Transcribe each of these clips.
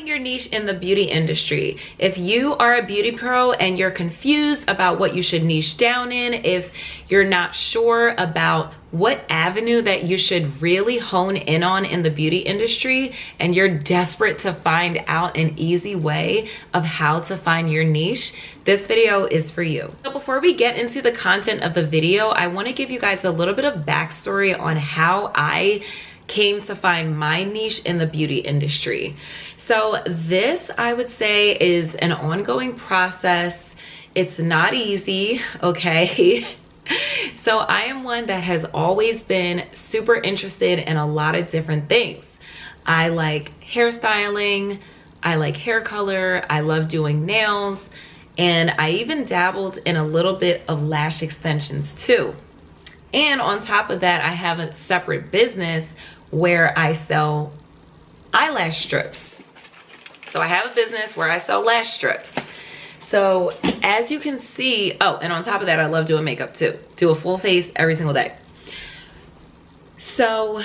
Finding your niche in the beauty industry. If you are a beauty pro and you're confused about what you should niche down in, if you're not sure about what avenue that you should really hone in on in the beauty industry, and you're desperate to find out an easy way of how to find your niche, this video is for you. So before we get into the content of the video, I want to give you guys a little bit of backstory on how I came to find my niche in the beauty industry. So this, I would say, is an ongoing process. It's not easy, okay? So I am one that has always been super interested in a lot of different things. I like hairstyling, I like hair color, I love doing nails, and I even dabbled in a little bit of lash extensions too. And on top of that, I have a separate business where I sell eyelash strips. So I have a business where I sell lash strips. So as you can see, oh, and on top of that, I love doing makeup too. Do a full face every single day. So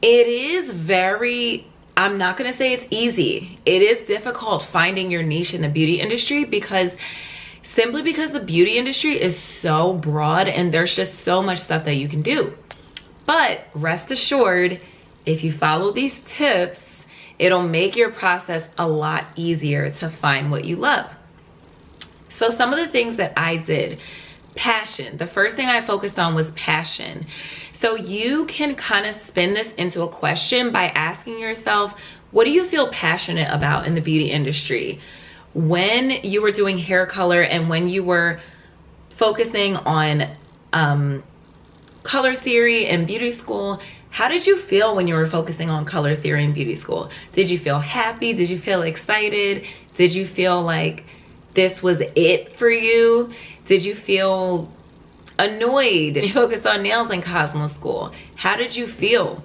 it is very, I'm not gonna say it's easy. It is difficult finding your niche in the beauty industry simply because the beauty industry is so broad and there's just so much stuff that you can do. But rest assured, if you follow these tips, it'll make your process a lot easier to find what you love. So some of the things that I did, passion. The first thing I focused on was passion. So you can kind of spin this into a question by asking yourself, what do you feel passionate about in the beauty industry? When you were doing hair color and when you were focusing on color theory and beauty school, how did you feel when you were focusing on color theory and beauty school? Did you feel happy? Did you feel excited? Did you feel like this was it for you? Did you feel annoyed? You focused on nails in Cosmo School. How did you feel?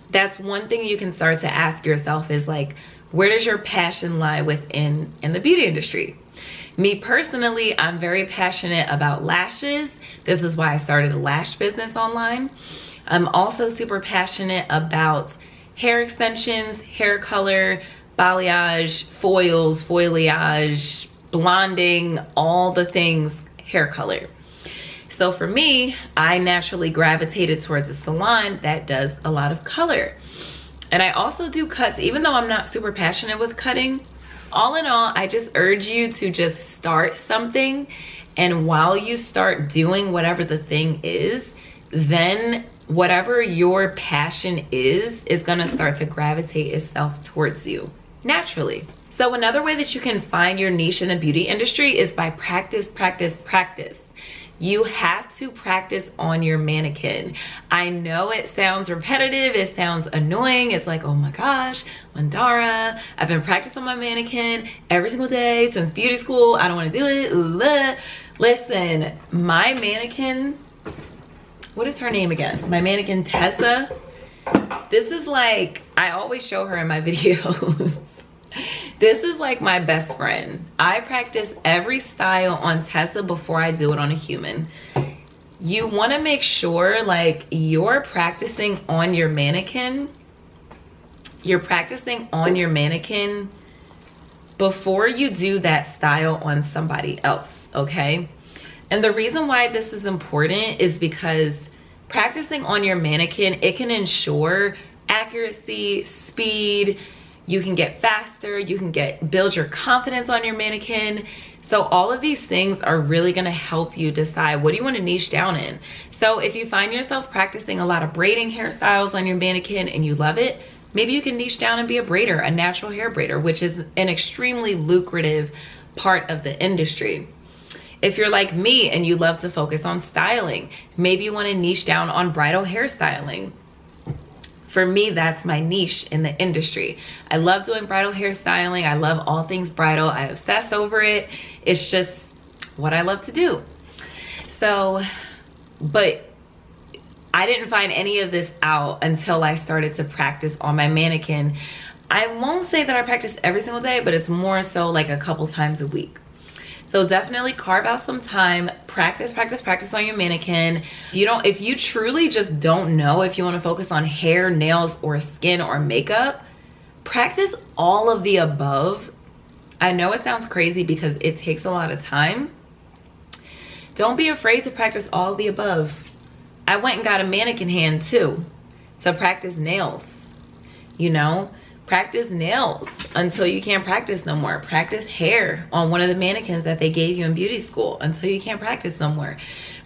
That's one thing you can start to ask yourself is like, where does your passion lie within the beauty industry? Me personally, I'm very passionate about lashes. This is why I started a lash business online. I'm also super passionate about hair extensions, hair color, balayage, foils, foliage, blonding, all the things hair color. So for me, I naturally gravitated towards a salon that does a lot of color. And I also do cuts, even though I'm not super passionate with cutting. All in all, I just urge you to just start something, and while you start doing whatever the thing is, then whatever your passion is gonna start to gravitate itself towards you naturally. So another way that you can find your niche in the beauty industry is by practice, practice, practice. You have to practice on your mannequin. I know it sounds repetitive, it sounds annoying. It's like, oh my gosh, Mandara, I've been practicing on my mannequin every single day since beauty school. I don't wanna do it. Ugh. Listen, my mannequin, what is her name again? My mannequin, Tessa. This is like, I always show her in my videos. This is like my best friend. I practice every style on Tessa before I do it on a human. You want to make sure like you're practicing on your mannequin. You're practicing on your mannequin before you do that style on somebody else, okay? And the reason why this is important is because practicing on your mannequin, it can ensure accuracy, speed. You can get faster, you can build your confidence on your mannequin. So all of these things are really gonna help you decide what do you wanna niche down in. So if you find yourself practicing a lot of braiding hairstyles on your mannequin and you love it, maybe you can niche down and be a braider, a natural hair braider, which is an extremely lucrative part of the industry. If you're like me and you love to focus on styling, maybe you wanna niche down on bridal hairstyling. For me, that's my niche in the industry. I love doing bridal hairstyling. I love all things bridal. I obsess over it. It's just what I love to do. So, but I didn't find any of this out until I started to practice on my mannequin. I won't say that I practice every single day, but it's more so like a couple times a week. So definitely carve out some time, practice, practice, practice on your mannequin. If you truly just don't know if you want to focus on hair, nails, or skin or makeup, practice all of the above. I know it sounds crazy because it takes a lot of time. Don't be afraid to practice all of the above. I went and got a mannequin hand too to practice nails. You know, practice nails until you can't practice no more. Practice hair on one of the mannequins that they gave you in beauty school until you can't practice no more.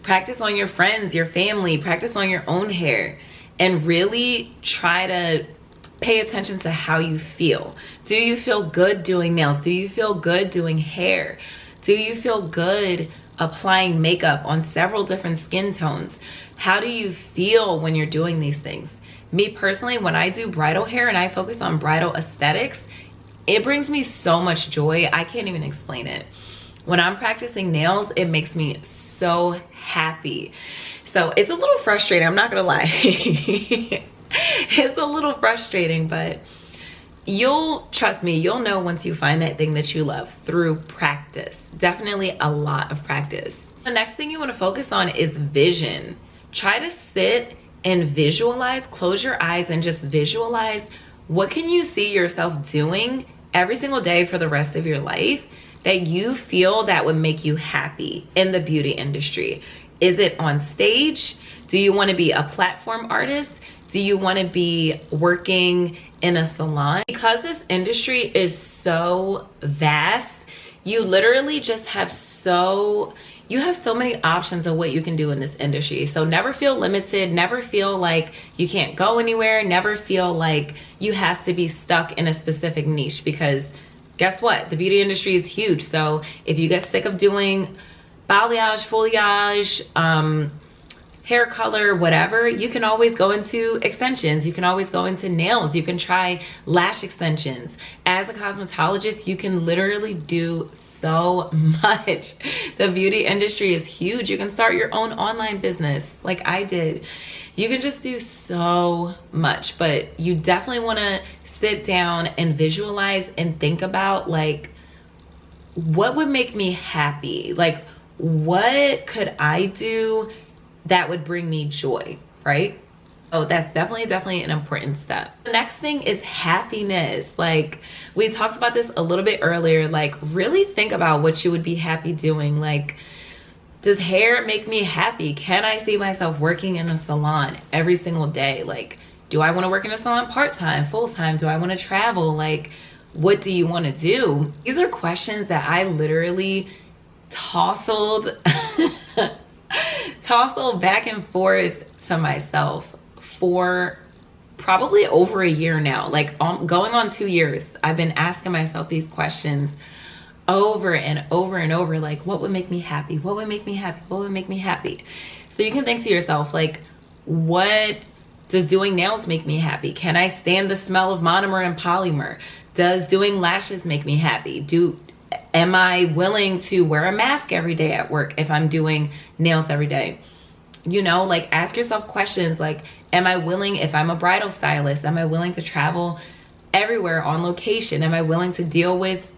Practice on your friends, your family, practice on your own hair, and really try to pay attention to how you feel. Do you feel good doing nails? Do you feel good doing hair? Do you feel good applying makeup on several different skin tones? How do you feel when you're doing these things? Me personally, when I do bridal hair and I focus on bridal aesthetics, it brings me so much joy. I can't even explain it. When I'm practicing nails, it makes me so happy. So it's a little frustrating, I'm not gonna lie. It's a little frustrating, but trust me, you'll know once you find that thing that you love through practice. Definitely a lot of practice. The next thing you want to focus on is vision. Try to sit and visualize, close your eyes and just visualize what can you see yourself doing every single day for the rest of your life that you feel that would make you happy in the beauty industry. Is it on stage? Do you want to be a platform artist? Do you want to be working in a salon? Because this industry is so vast, you literally just have so many options of what you can do in this industry. So never feel limited, never feel like you can't go anywhere, never feel like you have to be stuck in a specific niche, because guess what? The beauty industry is huge. So if you get sick of doing balayage, foliage, hair color, whatever, you can always go into extensions. You can always go into nails. You can try lash extensions. As a cosmetologist, you can literally do so much. The beauty industry is huge. You can start your own online business like I did. You can just do so much, but you definitely want to sit down and visualize and think about, like, what would make me happy? Like, what could I do that would bring me joy, right? Oh, that's definitely an important step. The next thing is happiness. Like, we talked about this a little bit earlier. Like, really think about what you would be happy doing. Like, does hair make me happy? Can I see myself working in a salon every single day? Like, do I want to work in a salon part-time, full-time? Do I want to travel? Like, what do you want to do? These are questions that I literally tousled back and forth to myself for probably over a year now. Like, going on 2 years, I've been asking myself these questions over and over and over. Like, what would make me happy? What would make me happy? What would make me happy? So you can think to yourself, like, what does doing nails make me happy? Can I stand the smell of monomer and polymer? Does doing lashes make me happy? Am I willing to wear a mask every day at work if I'm doing nails every day? You know, like, ask yourself questions like, am I willing, if I'm a bridal stylist, am I willing to travel everywhere on location? Am I willing to deal with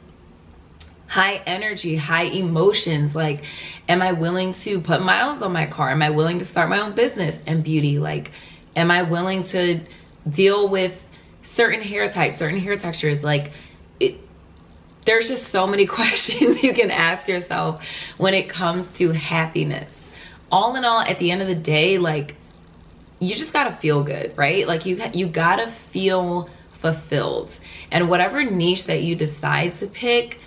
high energy, high emotions? Like, am I willing to put miles on my car? Am I willing to start my own business in beauty? Like, am I willing to deal with certain hair types, certain hair textures? Like, there's just so many questions you can ask yourself when it comes to happiness. All in all, at the end of the day, like, you just gotta feel good, right? Like, you gotta feel fulfilled. And whatever niche that you decide to pick,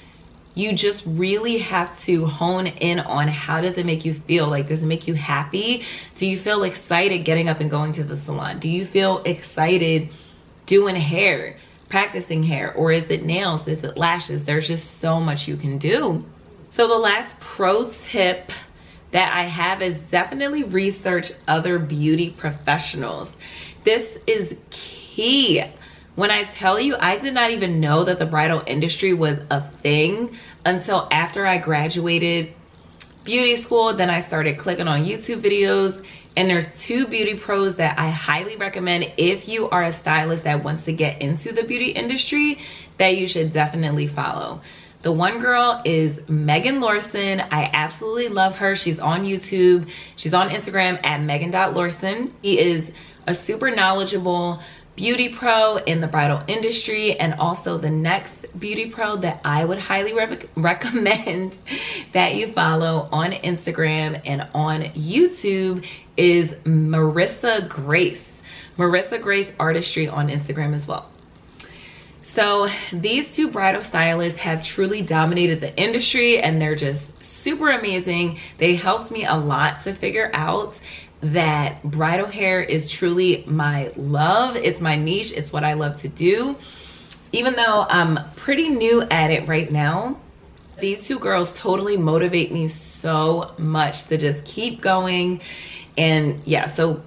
you just really have to hone in on, how does it make you feel? Like, does it make you happy? Do you feel excited getting up and going to the salon? Do you feel excited doing hair, practicing hair? Or is it nails? Is it lashes? There's just so much you can do. So the last pro tip that I have is definitely research other beauty professionals. This is key. When I tell you, I did not even know that the bridal industry was a thing until after I graduated beauty school. Then I started clicking on YouTube videos, and there's 2 beauty pros that I highly recommend if you are a stylist that wants to get into the beauty industry, that you should definitely follow. The one girl is Megan Lorson. I absolutely love her. She's on YouTube. She's on Instagram at megan.lorson. She is a super knowledgeable beauty pro in the bridal industry, and also the next beauty pro that I would highly recommend that you follow on Instagram and on YouTube is Marissa Grace. Marissa Grace Artistry on Instagram as well. So these two bridal stylists have truly dominated the industry, and they're just super amazing. They helped me a lot to figure out that bridal hair is truly my love. It's my niche. It's what I love to do. Even though I'm pretty new at it right now, these two girls totally motivate me so much to just keep going. And yeah, so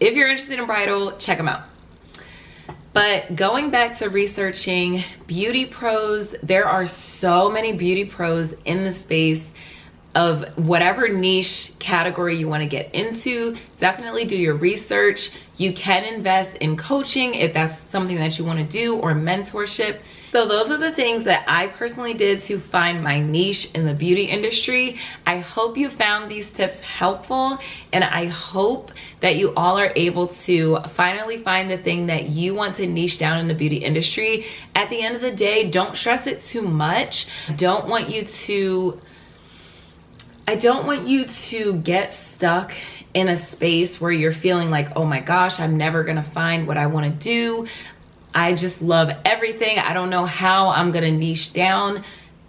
if you're interested in bridal, check them out. But going back to researching beauty pros, there are so many beauty pros in the space of whatever niche category you want to get into. Definitely do your research. You can invest in coaching if that's something that you want to do, or mentorship. So those are the things that I personally did to find my niche in the beauty industry. I hope you found these tips helpful, and I hope that you all are able to finally find the thing that you want to niche down in the beauty industry. At the end of the day, don't stress it too much. I don't want you to get stuck in a space where you're feeling like, oh my gosh, I'm never gonna find what I wanna do. I just love everything. I don't know how I'm gonna niche down.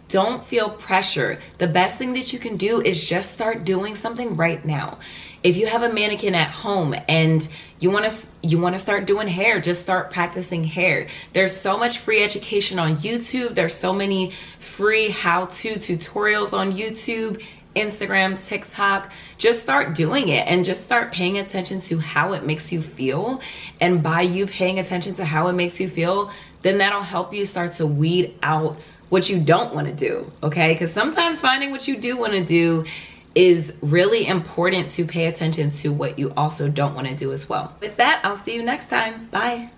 Don't feel pressure. The best thing that you can do is just start doing something right now. If you have a mannequin at home and you wanna start doing hair, just start practicing hair. There's so much free education on YouTube. There's so many free how-to tutorials on YouTube, Instagram, TikTok. Just start doing it and just start paying attention to how it makes you feel. And by you paying attention to how it makes you feel, then that'll help you start to weed out what you don't want to do, okay? Because sometimes finding what you do want to do is really important to pay attention to what you also don't want to do as well. With that, I'll see you next time. Bye.